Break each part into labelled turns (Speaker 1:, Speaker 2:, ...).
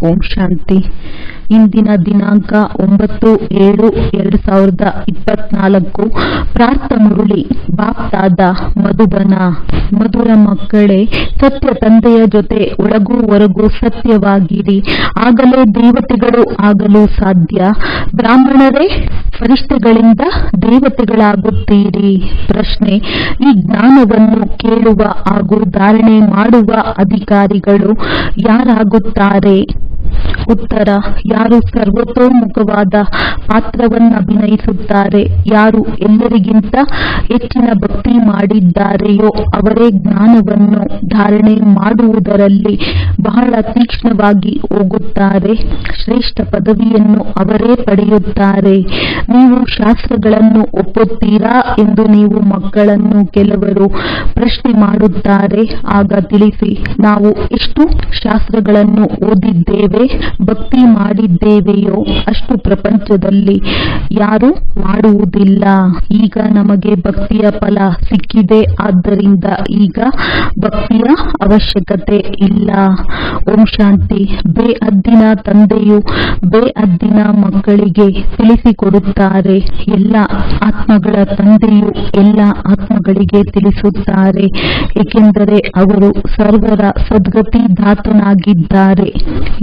Speaker 1: ಓಂ ಶಾಂತಿ. ಇಂದಿನ ದಿನಾಂಕ 9/7/2024. ಪ್ರಾರ್ಥ ಮುರಳಿ ಬಾಪ್ತಾದ ಮಧುಬನ. ಮಧುರ ಮಕ್ಕಳೇ, ಸತ್ಯ ತಂದೆಯ ಜೊತೆ ಒಳಗೂ ಹೊರಗೂ ಸತ್ಯವಾಗಿರಿ, ಆಗಲೇ ದೇವತೆಗಳು ಆಗಲು ಸಾಧ್ಯ. ಬ್ರಾಹ್ಮಣರೇ, ಫರಿಷ್ಠೆಗಳಿಂದ ದೇವತೆಗಳಾಗುತ್ತೀರಿ. ಪ್ರಶ್ನೆ: ಈ ಜ್ಞಾನವನ್ನು ಕೇಳುವ ಹಾಗೂ ಧಾರಣೆ ಮಾಡುವ ಅಧಿಕಾರಿಗಳು ಯಾರಾಗುತ್ತಾರೆ? ಉತ್ತರ: ಯಾರು ಸರ್ವತೋಮುಖವಾದ ಪಾತ್ರವನ್ನು ಅಭಿನಯಿಸುತ್ತಾರೆ, ಯಾರು ಎಲ್ಲರಿಗಿಂತ ಹೆಚ್ಚಿನ ಭಕ್ತಿ ಮಾಡಿದ್ದಾರೆಯೋ ಅವರೇ ಜ್ಞಾನವನ್ನು ಧಾರಣೆ ಮಾಡುವುದರಲ್ಲಿ ಬಹಳ ತೀಕ್ಷ್ಣವಾಗಿ ಹೋಗುತ್ತಾರೆ. ಶ್ರೇಷ್ಠ ಪದವಿಯನ್ನು ಅವರೇ ಪಡೆಯುತ್ತಾರೆ. ನೀವು ಶಾಸ್ತ್ರಗಳನ್ನು ಒಪ್ಪುತ್ತೀರಾ ಎಂದು ನೀವು ಮಕ್ಕಳನ್ನು ಕೆಲವರು ಪ್ರಶ್ನೆ ಮಾಡುತ್ತಾರೆ. ಆಗ ತಿಳಿಸಿ, ನಾವು ಎಷ್ಟು ಶಾಸ್ತ್ರಗಳನ್ನು ಓದಿದ್ದೇವೆ, ಭಕ್ತಿ ಮಾಡಿದ್ದೇವೆಯೋ ಅಷ್ಟು ಪ್ರಪಂಚದಲ್ಲಿ ಯಾರೂ ಮಾಡುವುದಿಲ್ಲ. ಈಗ ನಮಗೆ ಭಕ್ತಿಯ ಫಲ ಸಿಕ್ಕಿದೆ, ಆದ್ದರಿಂದ ಈಗ ಭಕ್ತಿಯ ಅವಶ್ಯಕತೆ ಇಲ್ಲ. ಓಂ ಶಾಂತಿ. ಬೇಹದ್ದಿನ ತಂದೆಯು ಬೇಹದ್ದಿನ ಮಕ್ಕಳಿಗೆ ತಿಳಿಸಿಕೊಡುತ್ತಾರೆ. ಎಲ್ಲ ಆತ್ಮಗಳ ತಂದೆಯು ಎಲ್ಲ ಆತ್ಮಗಳಿಗೆ ತಿಳಿಸುತ್ತಾರೆ, ಏಕೆಂದರೆ ಅವರು ಸರ್ವರ ಸದ್ಗತಿ ದಾತನಾಗಿದ್ದಾರೆ.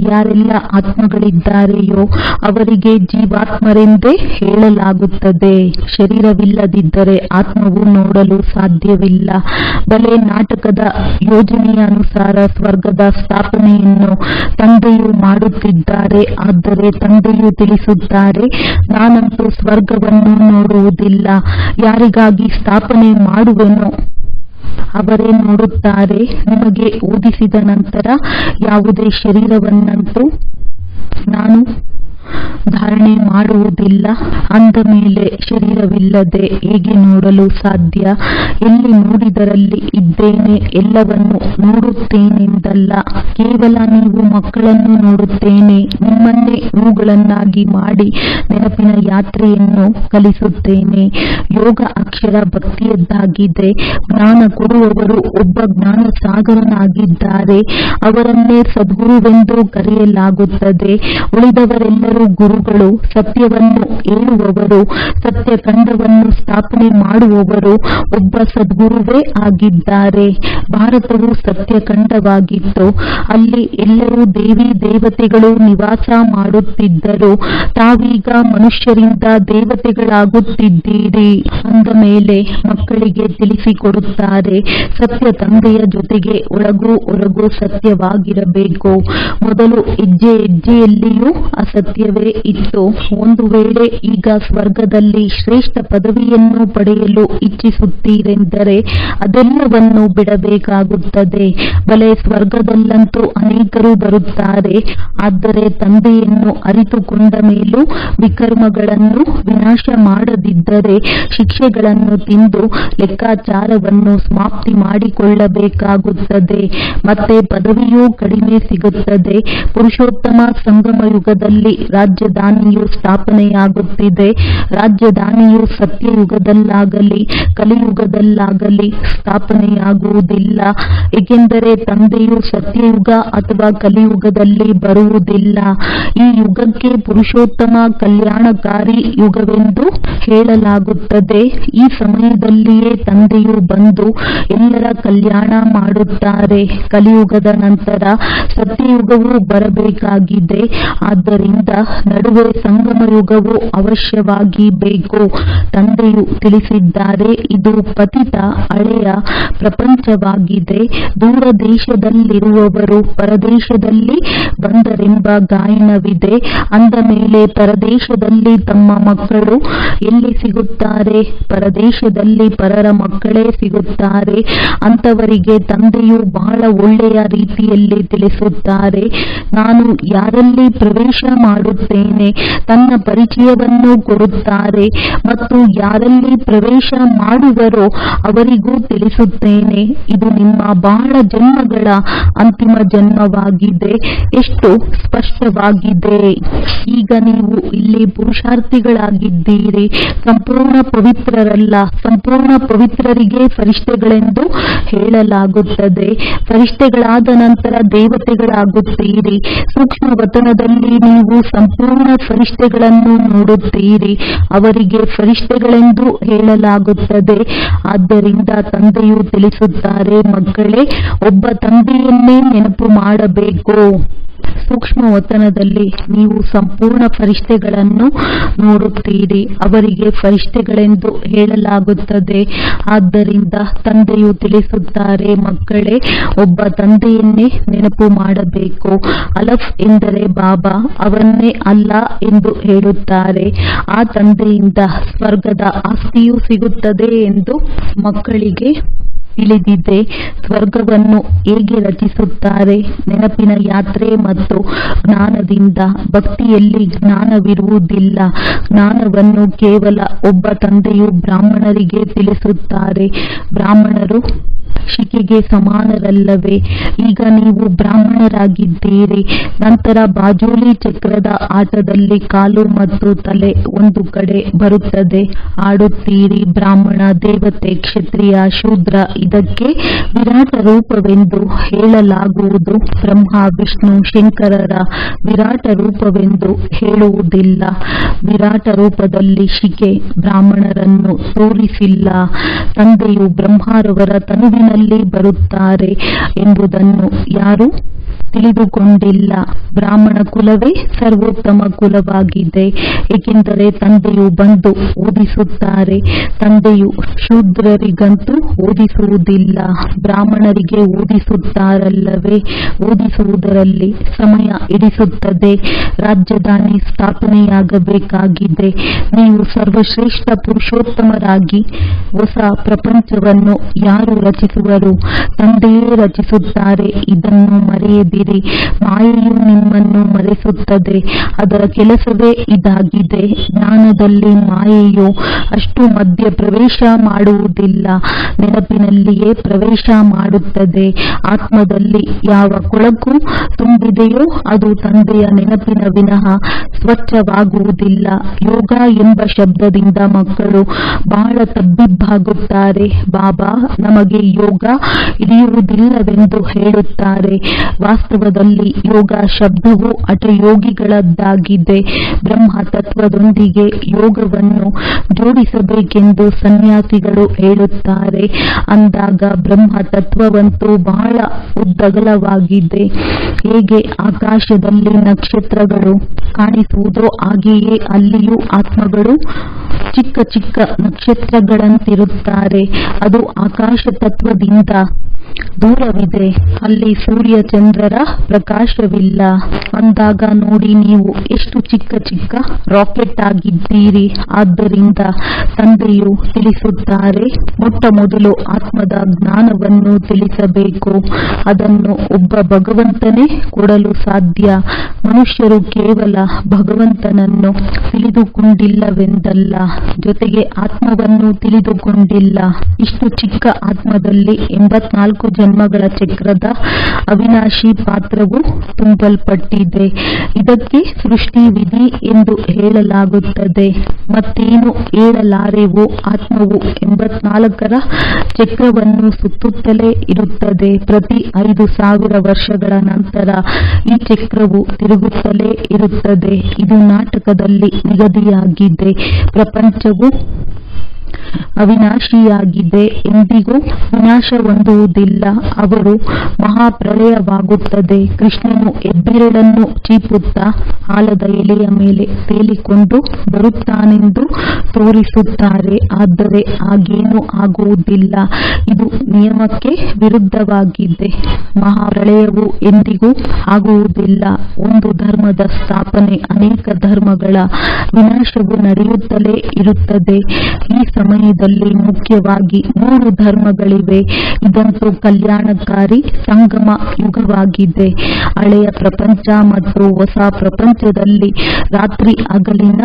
Speaker 1: ಯಾರೆಲ್ಲ ಆತ್ಮಗಳಿದ್ದಾರೆಯೋ ಅವರಿಗೆ ಜೀವಾತ್ಮರೆಂದೇ ಹೇಳಲಾಗುತ್ತದೆ. ಶರೀರವಿಲ್ಲದಿದ್ದರೆ ಆತ್ಮವು ನೋಡಲು ಸಾಧ್ಯವಿಲ್ಲ. ಬಲೆ ನಾಟಕದ ಯೋಜನೆಯ ಅನುಸಾರ ಸ್ವರ್ಗದ ಸ್ಥಾಪನೆಯನ್ನು ತಂದೆಯು ಮಾಡುತ್ತಿದ್ದಾರೆ. ಆದರೆ ತಂದೆಯು ತಿಳಿಸುತ್ತಾರೆ, ನಾನಂತೂ ಸ್ವರ್ಗವನ್ನು ನೋಡುವುದಿಲ್ಲ. ಯಾರಿಗಾಗಿ ಸ್ಥಾಪನೆ ಮಾಡುವೆನೋ ಅವರೇ ನೋಡುತ್ತಾರೆ. ನಿಮಗೆ ಓದಿಸಿದ ನಂತರ ಯಾವುದೇ ಶರೀರವನ್ನಂತೂ ನಾನು ಧಾರಣೆ ಮಾಡುವುದಿಲ್ಲ. ಅಂದ ಮೇಲೆ ಶರೀರವಿಲ್ಲದೆ ಹೇಗೆ ನೋಡಲು ಸಾಧ್ಯ? ಎಲ್ಲಿ ನೋಡಿದರಲ್ಲಿ ಇದ್ದೇನೆ, ಎಲ್ಲವನ್ನು ನೋಡುತ್ತೇನೆಂದಲ್ಲ. ಕೇವಲ ನೀವು ಮಕ್ಕಳನ್ನು ನೋಡುತ್ತೇನೆ, ನಿಮ್ಮನ್ನೇ ಇವುಗಳನ್ನಾಗಿ ಮಾಡಿ ನೆನಪಿನ ಯಾತ್ರೆಯನ್ನು ಕಲಿಸುತ್ತೇನೆ. ಯೋಗ ಅಕ್ಷರ ಭಕ್ತಿಯದ್ದಾಗಿದೆ. ಜ್ಞಾನ ಕೊಡುವವರು ಒಬ್ಬ ಜ್ಞಾನ ಸಾಗರನಾಗಿದ್ದಾರೆ. ಅವರನ್ನೇ ಸದ್ಗುರುವೆಂದು ಕರೆಯಲಾಗುತ್ತದೆ. ಉಳಿದವರೆಲ್ಲರೂ ಗುರುಗಳು. ಸತ್ಯವನ್ನು ಹೇಳುವವರು, ಸತ್ಯಖಂಡವನ್ನು ಸ್ಥಾಪನೆ ಮಾಡುವವರು ಒಬ್ಬ ಸದ್ಗುರುವೇ ಆಗಿದ್ದಾರೆ. ಭಾರತವು ಸತ್ಯಖಂಡವಾಗಿತ್ತು. ಅಲ್ಲಿ ಎಲ್ಲರೂ ದೇವಿ ದೇವತೆಗಳು ನಿವಾಸ ಮಾಡುತ್ತಿದ್ದರು. ತಾವೀಗ ಮನುಷ್ಯರಿಂದ ದೇವತೆಗಳಾಗುತ್ತಿದ್ದೀರಿ. ಅಂದ ಮೇಲೆ ಮಕ್ಕಳಿಗೆ ತಿಳಿಸಿಕೊಡುತ್ತಾರೆ, ಸತ್ಯ ತಂದೆಯ ಜೊತೆಗೆ ಒಳಗೂ ಹೊರಗೂ ಸತ್ಯವಾಗಿರಬೇಕು. ಮೊದಲು ಹೆಜ್ಜೆ ಹೆಜ್ಜೆಯಲ್ಲಿಯೂ ಅಸತ್ಯವೇ ಇತ್ತು. ಒಂದು ವೇಳೆ ಈಗ ಸ್ವರ್ಗದಲ್ಲಿ ಶ್ರೇಷ್ಠ ಪದವಿಯನ್ನು ಪಡೆಯಲು ಇಚ್ಛಿಸುತ್ತೀರೆಂದರೆ ಅದೆಲ್ಲವನ್ನು ಬಿಡಬೇಕಾಗುತ್ತದೆ. ಬಲೆ ಸ್ವರ್ಗದಲ್ಲಂತೂ ಅನೇಕರು ಬರುತ್ತಾರೆ. ಆದರೆ ತಂದೆಯನ್ನು ಅರಿತುಕೊಂಡ ಮೇಲೂ ವಿಕರ್ಮಗಳನ್ನು ವಿನಾಶ ಮಾಡದಿದ್ದರೆ ಶಿಕ್ಷೆಗಳನ್ನು ತಿಂದು ಲೆಕ್ಕಾಚಾರವನ್ನು ಸಮಾಪ್ತಿ ಮಾಡಿಕೊಳ್ಳಬೇಕಾಗುತ್ತದೆ. ಮತ್ತೆ ಪದವಿಯೂ ಕಡಿಮೆ ಸಿಗುತ್ತದೆ. ಪುರುಷೋತ್ತಮ ಸಂಗಮ ಯುಗದಲ್ಲಿ ರಾಜಧಾನಿಯು ಸ್ಥಾಪನೆಯಾಗುತ್ತಿದೆ. ರಾಜಧಾನಿಯು ಸತ್ಯಯುಗದಲ್ಲಾಗಲಿ ಕಲಿಯುಗದಲ್ಲಾಗಲಿ ಸ್ಥಾಪನೆಯಾಗುವುದಿಲ್ಲ, ಏಕೆಂದರೆ ತಂದೆಯು ಸತ್ಯಯುಗ ಅಥವಾ ಕಲಿಯುಗದಲ್ಲಿ ಬರುವುದಿಲ್ಲ. ಈ ಯುಗಕ್ಕೆ ಪುರುಷೋತ್ತಮ ಕಲ್ಯಾಣಕಾರಿ ಯುಗವೆಂದು ಹೇಳಲಾಗುತ್ತದೆ. ಈ ಸಮಯದಲ್ಲಿಯೇ ತಂದೆಯು ಬಂದು ಎಲ್ಲರ ಕಲ್ಯಾಣ ಮಾಡುತ್ತಾರೆ. ಕಲಿಯುಗದ ನಂತರ ಸತ್ಯಯುಗವು ಬರಬೇಕಾಗಿದೆ. ಆದ್ದರಿಂದ ನಡುವೆ ಸಂಗಮ ಯುಗವು ಅವಶ್ಯವಾಗಿ ಬೇಕು. ತಂದೆಯು ತಿಳಿಸಿದ್ದಾರೆ, ಇದು ಪತಿತ ಹಳೆಯ ಪ್ರಪಂಚವಾಗಿದೆ. ದೂರ ದೇಶದಲ್ಲಿರುವವರು ಪರದೇಶದಲ್ಲಿ ಬಂದರೆಂಬ ಗಾಯನವಿದೆ. ಅಂದ ಮೇಲೆ ಪರದೇಶದಲ್ಲಿ ತಮ್ಮ ಮಕ್ಕಳು ಎಲ್ಲಿ ಸಿಗುತ್ತಾರೆ? ಪರದೇಶದಲ್ಲಿ ಪರರ ಮಕ್ಕಳೇ ಸಿಗುತ್ತಾರೆ. ಅಂತವರಿಗೆ ತಂದೆಯು ಬಹಳ ಒಳ್ಳೆಯ ರೀತಿಯಲ್ಲಿ ತಿಳಿಸುತ್ತಾರೆ, ನಾನು ಯಾರಲ್ಲಿ ಪ್ರವೇಶ ಮಾಡುತ್ತೇನೆ ತಿಳಿಸುತ್ತೇನೆ. ತನ್ನ ಪರಿಚಯವನ್ನು ಕೊಡುತ್ತಾರೆ ಮತ್ತು ಯಾರಲ್ಲಿ ಪ್ರವೇಶ ಮಾಡುವರೋ ಅವರಿಗೂ ತಿಳಿಸುತ್ತೇನೆ. ಇದು ನಿಮ್ಮ ಬಹಳ ಜನ್ಮಗಳ ಅಂತಿಮ ಜನ್ಮವಾಗಿದೆ. ಎಷ್ಟು ಸ್ಪಷ್ಟವಾಗಿದೆ. ಈಗ ನೀವು ಇಲ್ಲಿ ಪುರುಷಾರ್ಥಿಗಳಾಗಿದ್ದೀರಿ. ಸಂಪೂರ್ಣ ಪವಿತ್ರರಲ್ಲ, ಸಂಪೂರ್ಣ ಪವಿತ್ರರಿಗೆ ಫರಿಷ್ಠೆಗಳೆಂದು ಹೇಳಲಾಗುತ್ತದೆ. ಫರಿಷ್ಠೆಗಳಾದ ನಂತರ ದೇವತೆಗಳಾಗುತ್ತೀರಿ. ಸೂಕ್ಷ್ಮ ವತನದಲ್ಲಿ ನೀವು ಸಂಪೂರ್ಣ ಫರಿಷ್ಠೆಗಳನ್ನು ನೋಡುತ್ತೀರಿ. ಅವರಿಗೆ ಫರಿಷ್ಠೆಗಳೆಂದು ಹೇಳಲಾಗುತ್ತದೆ. ಆದ್ದರಿಂದ ತಂದೆಯು ತಿಳಿಸುತ್ತಾರೆ, ಮಕ್ಕಳೇ, ಒಬ್ಬ ತಂದೆಯನ್ನೇ ನೆನಪು ಮಾಡಬೇಕು. ಸೂಕ್ಷ್ಮ ವತನದಲ್ಲಿ ನೀವು ಸಂಪೂರ್ಣ ಫರಿಷ್ಠೆಗಳನ್ನು ನೋಡುತ್ತೀರಿ. ಅವರಿಗೆ ಫರಿಷ್ಠೆಗಳೆಂದು ಹೇಳಲಾಗುತ್ತದೆ. ಆದ್ದರಿಂದ ತಂದೆಯು ತಿಳಿಸುತ್ತಾರೆ, ಮಕ್ಕಳೇ, ಒಬ್ಬ ತಂದೆಯನ್ನೇ ನೆನಪು ಮಾಡಬೇಕು. ಅಲಫ್ ಎಂದರೆ ಬಾಬಾ, ಅವನ್ನೇ ಅಲ್ಲಾ ಎಂದು ಹೇಳುತ್ತಾರೆ. ಆ ತಂದೆಯಿಂದ ಸ್ವರ್ಗದ ಆಸ್ತಿಯೂ ಸಿಗುತ್ತದೆ ಎಂದು ಮಕ್ಕಳಿಗೆ ತಿಳಿದಿದೆ. ಸ್ವರ್ಗವನ್ನು ಹೇಗೆ ರಚಿಸುತ್ತಾರೆ? ನೆನಪಿನ ಯಾತ್ರೆ ಮತ್ತು ಜ್ಞಾನದಿಂದ. ಭಕ್ತಿಯಲ್ಲಿ ಜ್ಞಾನವಿರುವುದಿಲ್ಲ. ಜ್ಞಾನವನ್ನು ಕೇವಲ ಒಬ್ಬ ತಂದೆಯು ಬ್ರಾಹ್ಮಣರಿಗೆ ತಿಳಿಸುತ್ತಾರೆ. ಬ್ರಾಹ್ಮಣರು ಶಿಕೆಗೆ ಸಮಾನರಲ್ಲವೇ? ಈಗ ನೀವು ಬ್ರಾಹ್ಮಣರಾಗಿದ್ದೀರಿ. ನಂತರ ಬಾಜೂಲಿ ಚಕ್ರದ ಆಟದಲ್ಲಿ ಕಾಲು ಮತ್ತು ತಲೆ ಒಂದು ಕಡೆ ಬರುತ್ತದೆ. ಆಡುತ್ತೀರಿ. ಬ್ರಾಹ್ಮಣ, ದೇವತೆ, ಕ್ಷತ್ರಿಯ, ಶೂದ್ರ. ಇದಕ್ಕೆ ವಿರಾಟ ರೂಪವೆಂದು ಹೇಳಲಾಗುವುದು. ಬ್ರಹ್ಮ, ವಿಷ್ಣು, ಶಂಕರರ ವಿರಾಟ ರೂಪವೆಂದು ಹೇಳುವುದಿಲ್ಲ. ವಿರಾಟ ರೂಪದಲ್ಲಿ ಶಿಕೆ ಬ್ರಾಹ್ಮಣರನ್ನು ತೋರಿಸಿಲ್ಲ. ತಂದೆಯು ಬ್ರಹ್ಮರವರ ತನುವಿನಲ್ಲಿ ಬರುತ್ತಾರೆ ಎಂಬುದನ್ನು ಯಾರು ತಿಳಿದುಕೊಂಡಿಲ್ಲ. ಬ್ರಾಹ್ಮಣ ಕುಲವೇ ಸರ್ವೋತ್ತಮ ಕುಲವಾಗಿದೆ, ಏಕೆಂದರೆ ತಂದೆಯು ಬಂದು ಓದಿಸುತ್ತಾರೆ. ತಂದೆಯು ಶೂದ್ರರಿಗಂತೂ ಓದಿಸುವುದಿಲ್ಲ, ಬ್ರಾಹ್ಮಣರಿಗೆ ಓದಿಸುತ್ತಾರಲ್ಲವೇ? ಓದಿಸುವುದರಲ್ಲಿ ಸಮಯ ಹಿಡಿಸುತ್ತದೆ. ರಾಜಧಾನಿ ಸ್ಥಾಪನೆಯಾಗಬೇಕಾಗಿದೆ. ನೀವು ಸರ್ವಶ್ರೇಷ್ಠ ಪುರುಷೋತ್ತಮರಾಗಿ ಹೊಸ ಪ್ರಪಂಚವನ್ನು ಯಾರು ರಚಿಸುವರು? ತಂದೆಯೇ ರಚಿಸುತ್ತಾರೆ. ಇದನ್ನು ಮರೆಯದಿರಿ. ಮಾಯೆಯು ನಿಮ್ಮನ್ನು ಮರೆಸುತ್ತದೆ. ಅದರ ಕೆಲಸವೇ ಇದಾಗಿದೆ. ಜ್ಞಾನದಲ್ಲಿ ಮಾಯೆಯು ಅಷ್ಟು ಮಧ್ಯ ಪ್ರವೇಶ ಮಾಡುವುದಿಲ್ಲ. ನೆನಪಿನಲ್ಲಿಯೇ ಪ್ರವೇಶ ಮಾಡುತ್ತದೆ. ಆತ್ಮದಲ್ಲಿ ಯಾವ ಕೊಳಕು ತುಂಬಿದೆಯೋ ಅದು ತಂದೆಯ ನೆನಪಿನ ವಿನಃ ಸ್ವಚ್ಛವಾಗುವುದಿಲ್ಲ. ಯೋಗ ಎಂಬ ಶಬ್ದದಿಂದ ಮಕ್ಕಳು ಬಹಳ ತಬ್ಬಿಬ್ಬಾಗುತ್ತಾರೆ. ಬಾಬಾ ನಮಗೆ ಯೋಗ ಹಿಡಿಯುವುದಿಲ್ಲವೆಂದು ಹೇಳುತ್ತಾರೆ. ವಾಸ್ತವದಲ್ಲಿ ಯೋಗ ಶಬ್ದವು ಹಠಯೋಗಿಗಳದ್ದಾಗಿದೆ. ಬ್ರಹ್ಮ ತತ್ವದೊಂದಿಗೆ ಯೋಗವನ್ನು ಜೋಡಿಸಬೇಕೆಂದು ಸನ್ಯಾಸಿಗಳು ಹೇಳುತ್ತಾರೆ. ಅಂದಾಗ ಬ್ರಹ್ಮ ತತ್ವವಂತೂ ಬಹಳ ಉದ್ದಗಲವಾಗಿದೆ. ಹೇಗೆ ಆಕಾಶದಲ್ಲಿ ನಕ್ಷತ್ರಗಳು ಕಾಣಿಸುವುದೋ ಹಾಗೆಯೇ ಅಲ್ಲಿಯೂ ಆತ್ಮಗಳು ಚಿಕ್ಕ ಚಿಕ್ಕ ನಕ್ಷತ್ರಗಳಂತಿರುತ್ತಾರೆ. ಅದು ಆಕಾಶ ತತ್ವದಿಂದ ದೂರವಿದೆ. ಅಲ್ಲಿ ಸೂರ್ಯ ಚಂದ್ರರ ಪ್ರಕಾಶವಿಲ್ಲ. ಅಂದಾಗ ನೋಡಿ ನೀವು ಎಷ್ಟು ಚಿಕ್ಕ ಚಿಕ್ಕ ರಾಕೆಟ್ ಆಗಿದ್ದೀರಿ. ಆದ್ದರಿಂದ ತಂದೆಯು ತಿಳಿಸುತ್ತಾರೆ, ಮೊಟ್ಟ ಮೊದಲು ಆತ್ಮದ ಜ್ಞಾನವನ್ನು ತಿಳಿಸಬೇಕು. ಅದನ್ನು ಒಬ್ಬ ಭಗವಂತನೇ ಕೊಡಲು ಸಾಧ್ಯ. ಮನುಷ್ಯರು ಕೇವಲ ಭಗವಂತನನ್ನು ತಿಳಿದುಕೊಂಡಿಲ್ಲವೆಂದಲ್ಲ, ಜೊತೆಗೆ ಆತ್ಮವನ್ನು ತಿಳಿದುಕೊಂಡಿಲ್ಲ. ಇಷ್ಟು ಚಿಕ್ಕ ಆತ್ಮದಲ್ಲಿ 84 ಜನ್ಮಗಳ ಚಕ್ರದ ಅವಿನಾಶಿ ಪಾತ್ರವು ತುಂಬಲ್ಪಟ್ಟಿದೆ. ಇದಕ್ಕೆ ಸೃಷ್ಟಿ ವಿಧಿ ಎಂದು ಹೇಳಲಾಗುತ್ತದೆ. ಮತ್ತೇನು ಹೇಳಲಾರೆವು? ಆತ್ಮವು 84ರ ಚಕ್ರವನ್ನು ಸುತ್ತುತ್ತಲೇ ಇರುತ್ತದೆ. ಪ್ರತಿ 5000 ವರ್ಷಗಳ ನಂತರ ಈ ಚಕ್ರವು ತಿರುಗುತ್ತಲೇ ಇರುತ್ತದೆ. ಇದು ನಾಟಕದಲ್ಲಿ ನಿಗದಿಯಾಗಿದೆ. ಪ್ರಪಂಚವು ಅವಿನಾಶಿಯಾಗಿದೆ, ಎಂದಿಗೂ ವಿನಾಶ ಹೊಂದುವುದಿಲ್ಲ. ಅವರು ಮಹಾಪ್ರಳಯವಾಗುತ್ತದೆ. ಕೃಷ್ಣನು ಹೆಬ್ಬೆರಳನ್ನು ಚೀಪುತ್ತಾ ಆಲದ ಎಲೆಯ ಮೇಲೆ ತೇಲಿಕೊಂಡು ಬರುತ್ತಾನೆಂದು ತೋರಿಸುತ್ತಾರೆ. ಆದರೆ ಹಾಗೇನೂ ಆಗುವುದಿಲ್ಲ. ಇದು ನಿಯಮಕ್ಕೆ ವಿರುದ್ಧವಾಗಿದೆ. ಮಹಾಪ್ರಳಯವು ಎಂದಿಗೂ ಆಗುವುದಿಲ್ಲ. ಒಂದು ಧರ್ಮದ ಸ್ಥಾಪನೆ, ಅನೇಕ ಧರ್ಮಗಳ ವಿನಾಶವು ನಡೆಯುತ್ತಲೇ ಇರುತ್ತದೆ. ಈ ಸಮಯದಲ್ಲಿ ಮುಖ್ಯವಾಗಿ 3 ಧರ್ಮಗಳಿವೆ. ಇದಂತೂ ಕಲ್ಯಾಣಕಾರಿ ಸಂಗಮ ಯುಗವಾಗಿದೆ. ಹಳೆಯ ಪ್ರಪಂಚ ಮತ್ತು ಹೊಸ ಪ್ರಪಂಚದಲ್ಲಿ ರಾತ್ರಿ ಹಗಲಿನ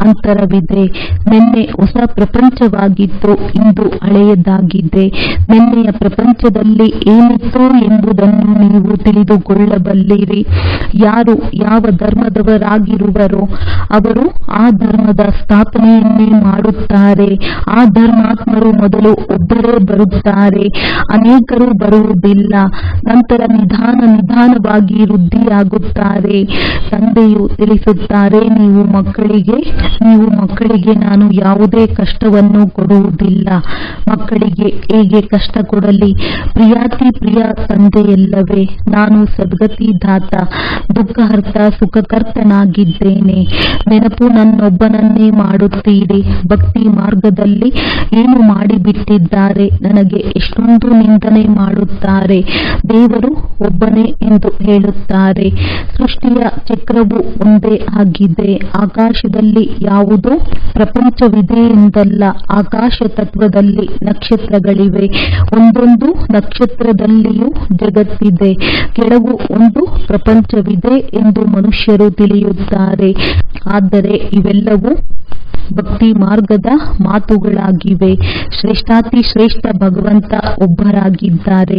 Speaker 1: ಅಂತರವಿದೆ. ನಿನ್ನೆ ಹೊಸ ಪ್ರಪಂಚವಾಗಿತ್ತು, ಇಂದು ಹಳೆಯದಾಗಿದೆ. ನಿನ್ನೆಯ ಪ್ರಪಂಚದಲ್ಲಿ ಏನಿತ್ತು ಎಂಬುದನ್ನು ನೀವು ತಿಳಿದುಕೊಳ್ಳಬಲ್ಲಿರಿ. ಯಾರು ಯಾವ ಧರ್ಮದವರಾಗಿರುವರೋ ಅವರು ಆ ಧರ್ಮದ ಸ್ಥಾಪನೆಯನ್ನೇ ಮಾಡುತ್ತಾರೆ. ಆ ಧರ್ಮಾತ್ಮರು ಮೊದಲು ಒಬ್ಬರೇ ಬರುತ್ತಾರೆ, ಅನೇಕರು ಬರುವುದಿಲ್ಲ. ನಂತರ ನಿಧಾನವಾಗಿ ವೃದ್ಧಿಯಾಗುತ್ತಾರೆ. ತಂದೆಯು ತಿಳಿಸುತ್ತಾರೆ, ನೀವು ಮಕ್ಕಳಿಗೆ ನಾನು ಯಾವುದೇ ಕಷ್ಟವನ್ನು ಕೊಡುವುದಿಲ್ಲ. ಮಕ್ಕಳಿಗೆ ಹೇಗೆ ಕಷ್ಟ ಕೊಡಲಿ? ಪ್ರಿಯಾತಿ ಪ್ರಿಯ ತಂದೆಯಲ್ಲವೇ? ನಾನು ಸದ್ಗತಿದಾತ, ದುಃಖಹರ್ತ, ಸುಖಕರ್ತನಾಗಿದ್ದೇನೆ. ನೆನಪು ನನ್ನೊಬ್ಬನನ್ನೇ ಮಾಡುತ್ತೀರಿ. ಭಕ್ತಿ ಮಾರ್ಗದಲ್ಲಿ ಏನು ಮಾಡಿಬಿಟ್ಟಿದ್ದಾರೆ? ನನಗೆ ಎಷ್ಟೊಂದು ನಿಂದನೆ ಮಾಡುತ್ತಾರೆ. ದೇವರು ಒಬ್ಬನೇ ಎಂದು ಹೇಳುತ್ತಾರೆ. ಸೃಷ್ಟಿಯ ಚಕ್ರವು ಒಂದೇ ಆಗಿದೆ. ಆಕಾಶದಲ್ಲಿ ಯಾವುದೋ ಪ್ರಪಂಚವಿದೆ ಎಂದಲ್ಲ. ಆಕಾಶ ತತ್ವದಲ್ಲಿ ನಕ್ಷತ್ರಗಳಿವೆ. ಒಂದೊಂದು ನಕ್ಷತ್ರದಲ್ಲಿಯೂ ಜಗತ್ತಿದೆ. ಕೆಳಗೂ ಒಂದು ಪ್ರಪಂಚವಿದೆ ಎಂದು ಮನುಷ್ಯರು ತಿಳಿಯುತ್ತಾರೆ. ಆದರೆ ಇವೆಲ್ಲವೂ ಭಕ್ತಿ ಮಾರ್ಗದ ಮಾತುಗಳಾಗಿವೆ. ಶ್ರೇಷ್ಠಾತಿ ಶ್ರೇಷ್ಠ ಭಗವಂತ ಒಬ್ಬರಾಗಿದ್ದಾರೆ.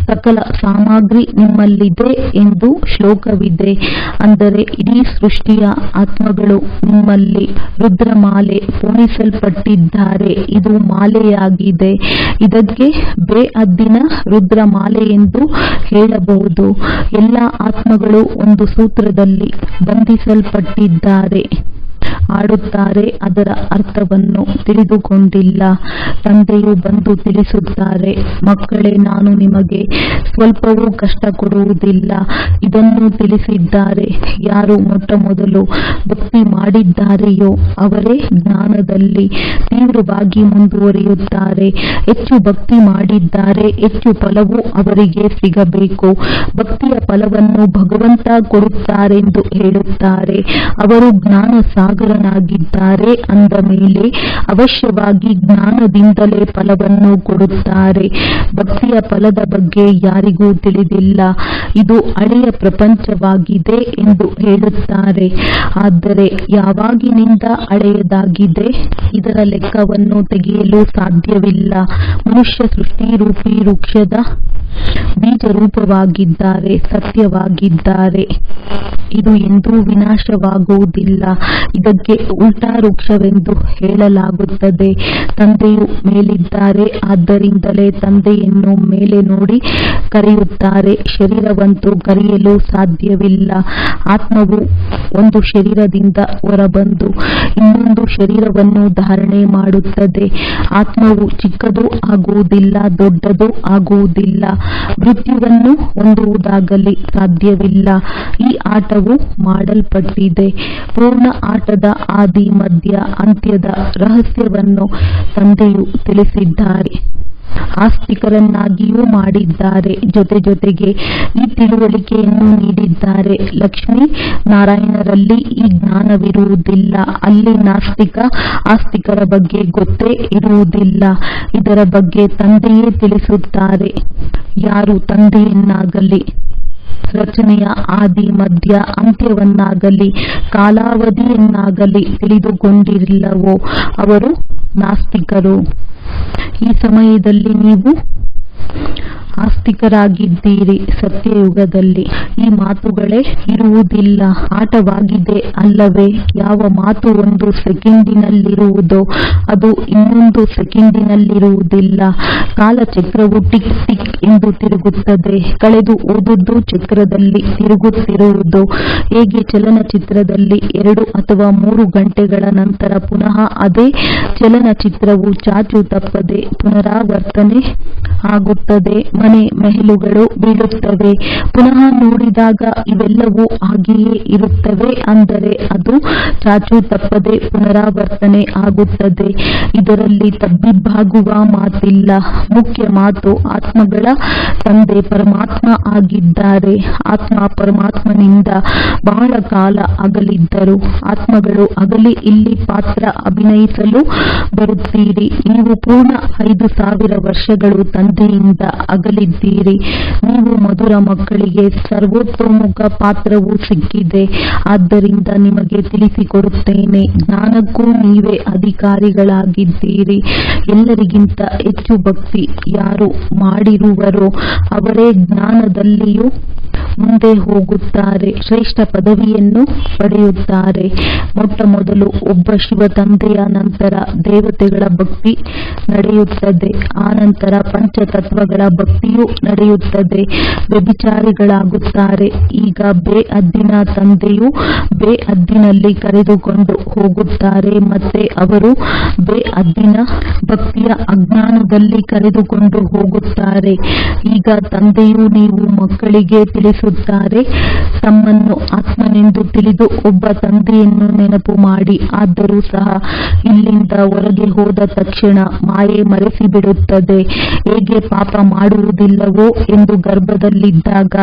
Speaker 1: ಸಕಲ ಸಾಮಗ್ರಿ ನಿಮ್ಮಲ್ಲಿದೆ ಎಂದು ಶ್ಲೋಕವಿದೆ. ಅಂದರೆ ಇಡೀ ಸೃಷ್ಟಿಯ ಆತ್ಮಗಳು ನಿಮ್ಮಲ್ಲಿ ರುದ್ರಮಾಲೆ ಪೋಣಿಸಲ್ಪಟ್ಟಿದ್ದಾರೆ. ಇದು ಮಾಲೆಯಾಗಿದೆ. ಇದಕ್ಕೆ ಬೇಹದ್ದಿನ ರುದ್ರಮಾಲೆ ಎಂದು ಹೇಳಬಹುದು. ಎಲ್ಲ ಆತ್ಮಗಳು ಒಂದು ಸೂತ್ರದಲ್ಲಿ ಬಂಧಿಸಲ್ಪಟ್ಟಿದ್ದಾರೆ. ಆಡುತ್ತಾರೆ, ಅದರ ಅರ್ಥವನ್ನು ತಿಳಿದುಕೊಂಡಿಲ್ಲ. ತಂದೆಯು ಬಂದು ತಿಳಿಸುತ್ತಾರೆ, ಮಕ್ಕಳೇ, ನಾನು ನಿಮಗೆ ಸ್ವಲ್ಪವೂ ಕಷ್ಟ ಕೊಡುವುದಿಲ್ಲ. ಇದನ್ನು ತಿಳಿಸಿದ್ದಾರೆ. ಯಾರು ಮೊಟ್ಟಮೊದಲು ಭಕ್ತಿ ಮಾಡಿದ್ದಾರೆಯೋ ಅವರೇ ಜ್ಞಾನದಲ್ಲಿ ತೀವ್ರವಾಗಿ ಮುಂದುವರಿಯುತ್ತಾರೆ. ಹೆಚ್ಚು ಭಕ್ತಿ ಮಾಡಿದ್ದಾರೆ, ಹೆಚ್ಚು ಫಲವು ಅವರಿಗೆ ಸಿಗಬೇಕು. ಭಕ್ತಿಯ ಫಲವನ್ನು ಭಗವಂತ ಕೊಡುತ್ತಾರೆಂದು ಹೇಳುತ್ತಾರೆ. ಅವರು ಜ್ಞಾನ ಸಾಗರನಾಗಿದ್ದಾರೆ ಅಂದ ಮೇಲೆ ಅವಶ್ಯವಾಗಿ ಜ್ಞಾನದಿಂದಲೇ ಫಲವನ್ನು ಕೊಡುತ್ತಾರೆ. ಭಕ್ತಿಯ ಫಲದ ಬಗ್ಗೆ ಯಾರಿಗೂ ತಿಳಿದಿಲ್ಲ. ಇದು ಹಳೆಯ ಪ್ರಪಂಚವಾಗಿದೆ ಎಂದು ಹೇಳುತ್ತಾರೆ. ಆದರೆ ಯಾವಾಗಿನಿಂದ ಹಳೆಯದಾಗಿದೆ? ಇದರ ಲೆಕ್ಕವನ್ನು ತೆಗೆಯಲು ಸಾಧ್ಯವಿಲ್ಲ. ಮನುಷ್ಯ ಸೃಷ್ಟಿರೂಪಿ ವೃಕ್ಷದ ಬೀಜರೂಪವಾಗಿದ್ದಾರೆ, ಸತ್ಯವಾಗಿದ್ದಾರೆ. ಇದು ಎಂದೂ ವಿನಾಶವಾಗುವುದಿಲ್ಲ. ಇದಕ್ಕೆ ಉಲ್ಟಾ ವೃಕ್ಷವೆಂದು ಹೇಳಲಾಗುತ್ತದೆ. ತಂದೆಯು ಮೇಲಿದ್ದಾರೆ, ಆದ್ದರಿಂದಲೇ ತಂದೆಯನ್ನು ಮೇಲೆ ನೋಡಿ ಕರೆಯುತ್ತಾರೆ. ಶರೀರವಂತೂ ಕರೆಯಲು ಸಾಧ್ಯವಿಲ್ಲ. ಆತ್ಮವು ಒಂದು ಶರೀರದಿಂದ ಹೊರಬಂದು ಇನ್ನೊಂದು ಶರೀರವನ್ನು ಧಾರಣೆ ಮಾಡುತ್ತದೆ. ಆತ್ಮವು ಚಿಕ್ಕದು ಆಗುವುದಿಲ್ಲ, ದೊಡ್ಡದು ಆಗುವುದಿಲ್ಲ. ಮೃತ್ಯುವನ್ನು ಹೊಂದುವುದಾಗಲಿ ಸಾಧ್ಯವಿಲ್ಲ. ಈ ಆಟವು ಮಾಡಲ್ಪಟ್ಟಿದೆ. ಪೂರ್ಣ ಆಟದ ಆದಿ ಮಧ್ಯ ಅಂತ್ಯದ ರಹಸ್ಯವನ್ನು ತಂದೆಯು ತಿಳಿಸಿದ್ದಾರೆ. ಆಸ್ತಿಕರನ್ನಾಗಿಯೂ ಮಾಡಿದ್ದಾರೆ. ಜೊತೆಗೆ ಈ ತಿಳುವಳಿಕೆಯನ್ನು ನೀಡಿದ್ದಾರೆ. ಲಕ್ಷ್ಮೀ ನಾರಾಯಣರಲ್ಲಿ ಈ ಜ್ಞಾನವಿರುವುದಿಲ್ಲ. ಅಲ್ಲಿ ನಾಸ್ತಿಕ ಆಸ್ತಿಕರ ಬಗ್ಗೆ ಗೊತ್ತೇ ಇರುವುದಿಲ್ಲ. ಇದರ ಬಗ್ಗೆ ತಂದೆಯೇ ತಿಳಿಸುತ್ತಾರೆ. ಯಾರು ತಂದೆಯನ್ನಾಗಲಿ ರಚನೆಯ ಆದಿ ಮಧ್ಯ ಅಂತ್ಯವನ್ನಾಗಲಿ ಕಾಲಾವಧಿಯನ್ನಾಗಲಿ ತಿಳಿದುಕೊಂಡಿಲ್ಲವೋ ಅವರು ನಾಸ್ತಿಕರು. ಈ ಸಮಯದಲ್ಲಿ ನೀವು ಆಸ್ತಿಕರಾಗಿದ್ದೀರಿ. ಸತ್ಯಯುಗದಲ್ಲಿ ಈ ಮಾತುಗಳೇ ಇರುವುದಿಲ್ಲ. ಆಟವಾಗಿದೆ ಅಲ್ಲವೇ? ಯಾವ ಮಾತು ಒಂದು ಸೆಕೆಂಡಿನಲ್ಲಿರುವುದೋ ಅದು ಇನ್ನೊಂದು ಸೆಕೆಂಡಿನಲ್ಲಿರುವುದಿಲ್ಲ. ಕಾಲಚಕ್ರವು ಟಿಕ್ ಟಿಕ್ ಎಂದು ತಿರುಗುತ್ತದೆ. ಕಳೆದು ಹೋದದ್ದು ಚಕ್ರದಲ್ಲಿ ತಿರುಗುತ್ತಿರುವುದು. ಹೇಗೆ ಚಲನಚಿತ್ರದಲ್ಲಿ 2 ಅಥವಾ 3 ಗಂಟೆಗಳ ನಂತರ ಪುನಃ ಅದೇ ಚಲನಚಿತ್ರವು ಚಾಚು ತಪ್ಪದೆ ಪುನರಾವರ್ತನೆ ಆಗುತ್ತದೆ. ಮನೆ ಮೆಹಲುಗಳು ಬೀಳುತ್ತವೆ. ಪುನಃ ನೋಡಿದಾಗ ಇವೆಲ್ಲವೂ ಹಾಗೆಯೇ ಇರುತ್ತವೆ. ಅಂದರೆ ಅದು ಚಾಚು ತಪ್ಪದೆ ಪುನರಾವರ್ತನೆ ಆಗುತ್ತದೆ. ಇದರಲ್ಲಿ ತಬ್ಬಿಬ್ಬಾಗುವ ಮಾತಿಲ್ಲ. ಮುಖ್ಯ ಮಾತು ಆತ್ಮಗಳ ತಂದೆ ಪರಮಾತ್ಮ ಆಗಿದ್ದಾರೆ. ಆತ್ಮ ಪರಮಾತ್ಮನಿಂದ ಬಹಳ ಕಾಲ ಅಗಲಿದ್ದರು. ಆತ್ಮಗಳು ಅಗಲಿ ಇಲ್ಲಿ ಪಾತ್ರ ಅಭಿನಯಿಸಲು ಬರುತ್ತೀರಿ. ನೀವು ಪೂರ್ಣ 5,000 ವರ್ಷಗಳು ತಂದೆಯಿಂದ ಅಗಲಿದ್ದೀರಿ. ನೀವು ಮಧುರ ಮಕ್ಕಳಿಗೆ ಸರ್ವೋತ್ತೋಮುಖ ಪಾತ್ರವು ಸಿಕ್ಕಿದೆ. ಆದ್ದರಿಂದ ನಿಮಗೆ ತಿಳಿಸಿಕೊಡುತ್ತೇನೆ, ಜ್ಞಾನಕ್ಕೂ ನೀವೇ ಅಧಿಕಾರಿಗಳಾಗಿದ್ದೀರಿ. ಎಲ್ಲರಿಗಿಂತ ಹೆಚ್ಚು ಭಕ್ತಿ ಯಾರು ಮಾಡಿರುವರೋ ಅವರೇ ಜ್ಞಾನದಲ್ಲಿಯೂ ಮುಂದೆ ಹೋಗುತ್ತಾರೆ, ಶ್ರೇಷ್ಠ ಪದವಿಯನ್ನು ಪಡೆಯುತ್ತಾರೆ. ಮೊಟ್ಟ ಮೊದಲು ಒಬ್ಬ ಶಿವ ತಂದೆಯ ನಂತರ ದೇವತೆಗಳ ಭಕ್ತಿ ನಡೆಯುತ್ತದೆ. ಆನಂತರ ಪಂಚತತ್ವಗಳ ಭಕ್ತಿಯೂ ನಡೆಯುತ್ತದೆ. ವ್ಯಭಿಚಾರಿಗಳಾಗುತ್ತಾರೆ. ಈಗ ಬೇಅದ್ದಿನ ತಂದೆಯು ಬೇಅದ್ದಿನಲ್ಲಿ ಕರೆದುಕೊಂಡು ಹೋಗುತ್ತಾರೆ. ಮತ್ತೆ ಅವರು ಬೇಅದ್ದಿನ ಭಕ್ತಿಯ ಅಜ್ಞಾನದಲ್ಲಿ ಕರೆದುಕೊಂಡು ಹೋಗುತ್ತಾರೆ. ಈಗ ತಂದೆಯು ನೀವು ಮಕ್ಕಳಿಗೆ ತಿಳಿಸುತ್ತಾರೆ, ತಮ್ಮನ್ನು ಆತ್ಮನೆಂದು ತಿಳಿದು ಒಬ್ಬ ತಂದೆಯನ್ನು ನೆನಪು ಮಾಡಿ. ಆದರೂ ಸಹ ಇಲ್ಲಿಂದ ಹೊರಗೆ ಹೋದ ತಕ್ಷಣ ಮಾಯೆ ಮರೆಸಿಬಿಡುತ್ತದೆ. ಹೇಗೆ ಪಾಪ ಮಾಡುವುದಿಲ್ಲವೋ ಎಂದು ಗರ್ಭದಲ್ಲಿದ್ದಾಗ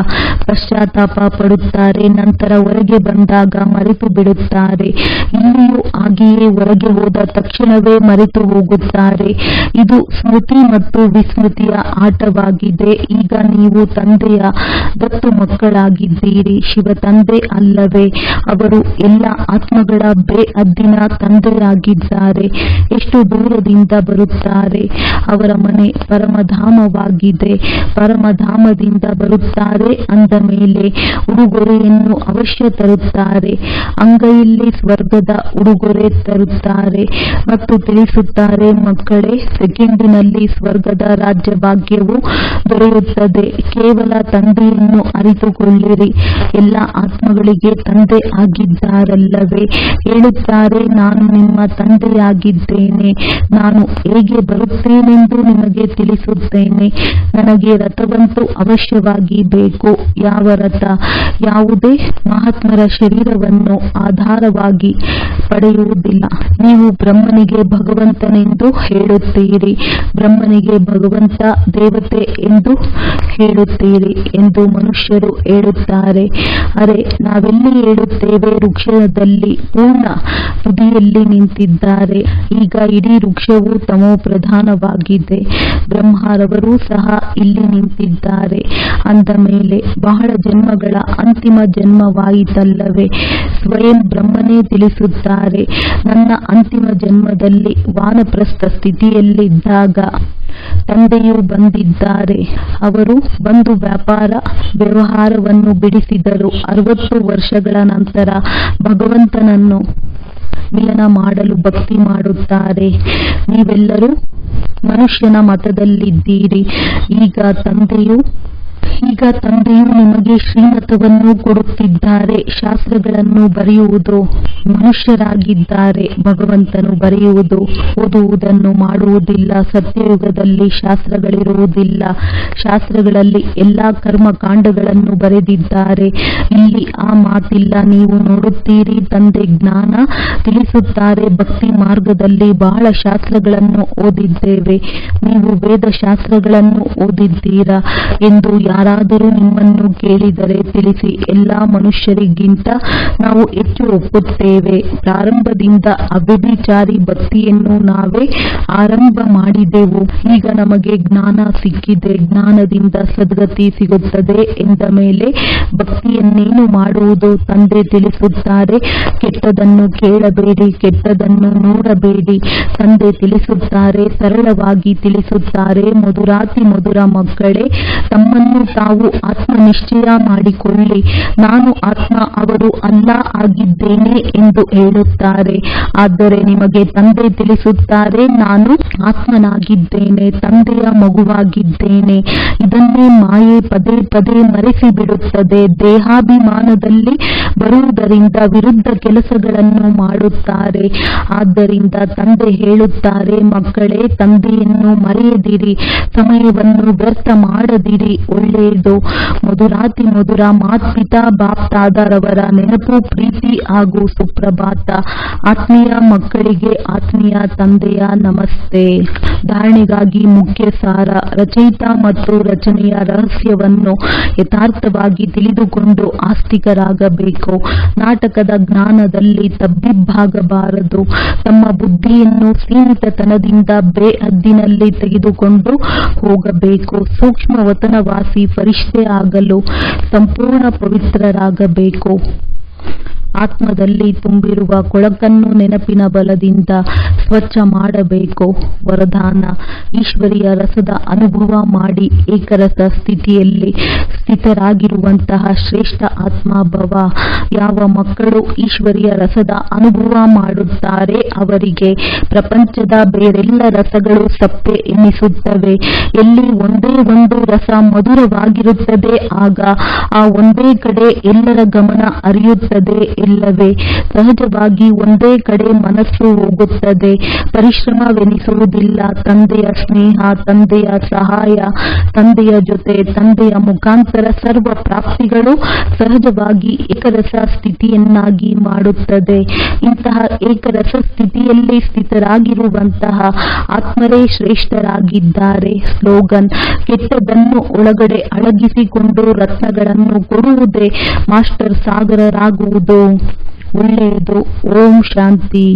Speaker 1: ಪಶ್ಚಾತ್ತಾಪ ಪಡುತ್ತಾರೆ, ನಂತರ ಹೊರಗೆ ಬಂದಾಗ ಮರೆತು ಬಿಡುತ್ತಾರೆ. ಇಲ್ಲಿಯೂ ಹಾಗೆಯೇ ಹೊರಗೆ ಹೋದ ತಕ್ಷಣವೇ ಮರೆತು ಹೋಗುತ್ತಾರೆ. ಇದು ಸ್ಮೃತಿ ಮತ್ತು ವಿಸ್ಮೃತಿಯ ಆಟವಾಗಿದೆ. ಈಗ ನೀವು ತಂದೆಯ ದತ್ತು ಮಕ್ಕಳಾಗಿದ್ದೀರಿ, ಶಿವ ತಂದೆ ಅಲ್ಲವೇ? ಅವರು ಎಲ್ಲ ಆತ್ಮಗಳ ಬೇಅದ್ದಿನ ತಂದೆಯಾಗಿದ್ದಾರೆ. ಎಷ್ಟು ದೂರದಿಂದ ಬರುತ್ತಾರೆ. ಅವರ ಮನೆ ಪರಮಧಾಮವಾಗಿದೆ. ಪರಮಧಾಮದಿಂದ ಬರುತ್ತಾರೆ ಅಂದ ಮೇಲೆ ಉಡುಗೊರೆಯನ್ನು ಅವಶ್ಯ ತರುತ್ತಾರೆ. ಅಂಗೈಯಲ್ಲಿ ಸ್ವರ್ಗದ ಉಡುಗೊರೆ ತರುತ್ತಾರೆ ಮತ್ತು ತಿಳಿಸುತ್ತಾರೆ, ಮಕ್ಕಳೇ, ಸೆಕೆಂಡಿನಲ್ಲಿ ಸ್ವರ್ಗದ ರಾಜ್ಯ ಭಾಗ್ಯವು ದೊರೆಯುತ್ತದೆ. ಕೇವಲ ತಂದೆಯನ್ನು ಅರಿತುಕೊಳ್ಳಿರಿ. ಎಲ್ಲ ಆತ್ಮಗಳಿಗೆ ತಂದೆ ಆಗಿದ್ದಾರಲ್ಲವೇ? ಹೇಳುತ್ತಾರೆ, ನಾನು ನಿಮ್ಮ ತಂದೆಯಾಗಿದ್ದೇನೆ. ನಾನು ಹೇಗೆ ಬರುತ್ತೇನೆಂದು ನಿಮಗೆ ತಿಳಿಸುತ್ತೇನೆ. ನನಗೆ ರಥವಂತೂ ಅವಶ್ಯವಾಗಿ ಬೇಕು. ಯಾವ ರಥ? ಯಾವುದೇ ಮಹಾತ್ಮರ ಶರೀರವನ್ನು ಆಧಾರವಾಗಿ ಪಡೆಯುವುದಿಲ್ಲ. ನೀವು ಬ್ರಹ್ಮನಿಗೆ ಭಗವಂತನೆಂದು ಹೇಳುತ್ತೀರಿ, ಬ್ರಹ್ಮನಿಗೆ ಭಗವಂತ ದೇವತೆ ಎಂದು ಹೇಳುತ್ತೀರಿ ಎಂದು ಮನುಷ್ಯರು ಹೇಳುತ್ತಾರೆ. ಅರೆ, ನಾವೆಲ್ಲಿ ಹೇಳುತ್ತೇವೆ? ವೃಕ್ಷದಲ್ಲಿ ಪೂರ್ಣ ತುದಿಯಲ್ಲಿ ನಿಂತಿದ್ದಾರೆ. ಈಗ ಇಡೀ ವೃಕ್ಷವು ತಮೋ ಪ್ರಧಾನವಾಗಿದೆ. ಬ್ರಹ್ಮರವರು ಸಹ ಇಲ್ಲಿ ನಿಂತಿದ್ದಾರೆ. ಅಂದ ಮೇಲೆ ಬಹಳ ಜನ್ಮಗಳ ಅಂತಿಮ ಜನ್ಮವಾಯಿತಲ್ಲವೇ? ಸ್ವಯಂ ಬ್ರಹ್ಮನೇ ತಿಳಿಸುತ್ತಾರೆ, ನನ್ನ ಅಂತಿಮ ಜನ್ಮದಲ್ಲಿ ವಾನಪ್ರಸ್ಥ ಸ್ಥಿತಿಯಲ್ಲಿದ್ದಾಗ ತಂದೆಯು ಬಂದಿದ್ದಾರೆ. ಅವರು ಬಂದು ವ್ಯಾಪಾರ ವ್ಯವಹಾರವನ್ನು ಬಿಡಿಸಿದರು. 60 ವರ್ಷಗಳ ನಂತರ ಭಗವಂತನನ್ನು ಮಿಲನ ಮಾಡಲು ಭಕ್ತಿ ಮಾಡುತ್ತಾರೆ. ನೀವೆಲ್ಲರೂ ಮನುಷ್ಯನ ಮತದಲ್ಲಿದ್ದೀರಿ. ಈಗ ತಂದೆಯು ನಿಮಗೆ ಶ್ರೀಮತವನ್ನು ಕೊಡುತ್ತಿದ್ದಾರೆ. ಶಾಸ್ತ್ರಗಳನ್ನು ಬರೆಯುವುದು ಮನುಷ್ಯರಾಗಿದ್ದಾರೆ. ಭಗವಂತನು ಬರೆಯುವುದು ಓದುವುದನ್ನು ಮಾಡುವುದಿಲ್ಲ. ಸತ್ಯಯುಗದಲ್ಲಿ ಶಾಸ್ತ್ರಗಳಿರುವುದಿಲ್ಲ. ಶಾಸ್ತ್ರಗಳಲ್ಲಿ ಎಲ್ಲಾ ಕರ್ಮಕಾಂಡಗಳನ್ನು ಬರೆದಿದ್ದಾರೆ. ಇಲ್ಲಿ ಆ ಮಾತಿಲ್ಲ. ನೀವು ನೋಡುತ್ತೀರಿ, ತಂದೆ ಜ್ಞಾನ ತಿಳಿಸುತ್ತಾರೆ. ಭಕ್ತಿ ಮಾರ್ಗದಲ್ಲಿ ಬಹಳ ಶಾಸ್ತ್ರಗಳನ್ನು ಓದಿದ್ದೇವೆ. ನೀವು ವೇದ ಶಾಸ್ತ್ರಗಳನ್ನು ಓದಿದ್ದೀರಾ ಎಂದು ಯಾರಾದರೂ ನಿಮ್ಮನ್ನು ಕೇಳಿದರೆ ತಿಳಿಸಿ. ಎಲ್ಲಾ ಮನುಷ್ಯರಿಗಿಂತ ನಾವು ಹೆಚ್ಚು ಒಪ್ಪುತ್ತೇವೆ. ಪ್ರಾರಂಭದಿಂದ ಅವ್ಯಭಿಚಾರಿ ಭಕ್ತಿಯನ್ನು ನಾವೇ ಆರಂಭ ಮಾಡಿದೆವು. ಈಗ ನಮಗೆ ಜ್ಞಾನ ಸಿಕ್ಕಿದೆ. ಜ್ಞಾನದಿಂದ ಸದ್ಗತಿ ಸಿಗುತ್ತದೆ ಎಂದ ಮೇಲೆ ಭಕ್ತಿಯನ್ನೇನು ಮಾಡುವುದು? ತಂದೆ ತಿಳಿಸುತ್ತಾರೆ, ಕೆಟ್ಟದನ್ನು ಕೇಳಬೇಡಿ, ಕೆಟ್ಟದನ್ನು ನೋಡಬೇಡಿ. ತಂದೆ ತಿಳಿಸುತ್ತಾರೆ, ಸರಳವಾಗಿ ತಿಳಿಸುತ್ತಾರೆ, ಮಧುರಾತಿ ಮಧುರ ಮಕ್ಕಳೇ, ತಮ್ಮನ್ನು ತಾವು ಆತ್ಮನಿಶ್ಚಯ ಮಾಡಿಕೊಳ್ಳಿ. ನಾನು ಆತ್ಮ, ಅವರು ಅಲ್ಲಾ ಆಗಿದ್ದೇನೆ ಎಂದು ಹೇಳುತ್ತಾರೆ. ಆದರೆ ನಿಮಗೆ ತಂದೆ ತಿಳಿಸುತ್ತಾರೆ, ನಾನು ಆತ್ಮನಾಗಿದ್ದೇನೆ, ತಂದೆಯ ಮಗುವಾಗಿದ್ದೇನೆ. ಇದನ್ನೇ ಮಾಯೆ ಪದೇ ಪದೇ ಮರೆಸಿಬಿಡುತ್ತದೆ. ದೇಹಾಭಿಮಾನದಲ್ಲಿ ಬರುವುದರಿಂದ ವಿರುದ್ಧ ಕೆಲಸಗಳನ್ನು ಮಾಡುತ್ತಾರೆ. ಆದ್ದರಿಂದ ತಂದೆ ಹೇಳುತ್ತಾರೆ, ಮಕ್ಕಳೇ, ತಂದೆಯನ್ನು ಮರೆಯದಿರಿ, ಸಮಯವನ್ನು ವ್ಯರ್ಥ ಮಾಡದಿರಿ. ಒಳ್ಳೆಯದು. ಮಧುರಾತಿ ಮಧುರ ಮಾತ್ಪಿತಾ ಬಾಪ್ತಾದರವರ ನೆನಪು, ಪ್ರೀತಿ ಹಾಗೂ ಸುಪ್ರಭಾತ. ಆತ್ಮೀಯ ಮಕ್ಕಳಿಗೆ ಆತ್ಮೀಯ ತಂದೆಯ ನಮಸ್ತೆ. ಧಾರಣೆಗಾಗಿ ಮುಖ್ಯ ಸಾರ. ರಚಯಿತ ಮತ್ತು ರಚನೆಯ ರಹಸ್ಯವನ್ನು ಯಥಾರ್ಥವಾಗಿ ತಿಳಿದುಕೊಂಡು ಆಸ್ತಿಕರಾಗಬೇಕು. ನಾಟಕದ ಜ್ಞಾನದಲ್ಲಿ ತಬ್ಬಿಬ್ಬಾಗಬಾರದು. ತಮ್ಮ ಬುದ್ಧಿಯನ್ನು ಸೀಮಿತತನದಿಂದ ಬೇಹದ್ದಿನಲ್ಲಿ ತೆಗೆದುಕೊಂಡು ಹೋಗಬೇಕು. ಸೂಕ್ಷ್ಮ ವತನವಾಸಿ ಫರಿಷ್ಠೆ ಆಗಲು ಸಂಪೂರ್ಣ ಪವಿತ್ರರಾಗಬೇಕು. ಆತ್ಮದಲ್ಲಿ ತುಂಬಿರುವ ಕೊಳಕನ್ನು ನೆನಪಿನ ಬಲದಿಂದ ಸ್ವಚ್ಛ ಮಾಡಬೇಕು. ವರದಾನ: ಈಶ್ವರಿಯ ರಸದ ಅನುಭವ ಮಾಡಿ ಏಕರಸ ಸ್ಥಿತಿಯಲ್ಲಿ ಸ್ಥಿತರಾಗಿರುವಂತಹ ಶ್ರೇಷ್ಠ ಆತ್ಮಭವ. ಯಾವ ಮಕ್ಕಳು ಈಶ್ವರಿಯ ರಸದ ಅನುಭವ ಮಾಡುತ್ತಾರೆ ಅವರಿಗೆ ಪ್ರಪಂಚದ ಬೇರೆಲ್ಲ ರಸಗಳು ಸಪ್ಪೆ ಎನ್ನಿಸುತ್ತವೆ. ಎಲ್ಲಿ ಒಂದೇ ಒಂದು ರಸ ಮಧುರವಾಗಿರುತ್ತದೆ ಆಗ ಆ ಒಂದೇ ಕಡೆ ಎಲ್ಲರ ಗಮನ ಹರಿಯುತ್ತದೆ ಇಲ್ಲವೇ? ಸಹಜವಾಗಿ ಒಂದೇ ಕಡೆ ಮನಸ್ಸು ಹೋಗುತ್ತದೆ. ಪರಿಶ್ರಮವೆನಿಸುವುದಿಲ್ಲ. ತಂದೆಯ ಸ್ನೇಹ, ತಂದೆಯ ಸಹಾಯ, ತಂದೆಯ ಜೊತೆ, ತಂದೆಯ ಮುಖಾಂತರ ಸರ್ವ ಪ್ರಾಪ್ತಿಗಳು ಸಹಜವಾಗಿ ಏಕರಸ ಸ್ಥಿತಿಯನ್ನಾಗಿ ಮಾಡುತ್ತದೆ. ಇಂತಹ ಏಕರಸ ಸ್ಥಿತಿಯಲ್ಲಿ ಸ್ಥಿತರಾಗಿರುವಂತಹ ಆತ್ಮರೇ ಶ್ರೇಷ್ಠರಾಗಿದ್ದಾರೆ. ಸ್ಲೋಗನ್: ಕೆಟ್ಟದನ್ನು ಒಳಗಡೆ ಅಡಗಿಸಿಕೊಂಡು ರತ್ನಗಳನ್ನು ಕೊಡುವುದೇ ಮಾಸ್ಟರ್ ಸಾಗರರಾಗುವುದು. ಒಳ್ಳೆಯದು. ಓಂ ಶಾಂತಿ.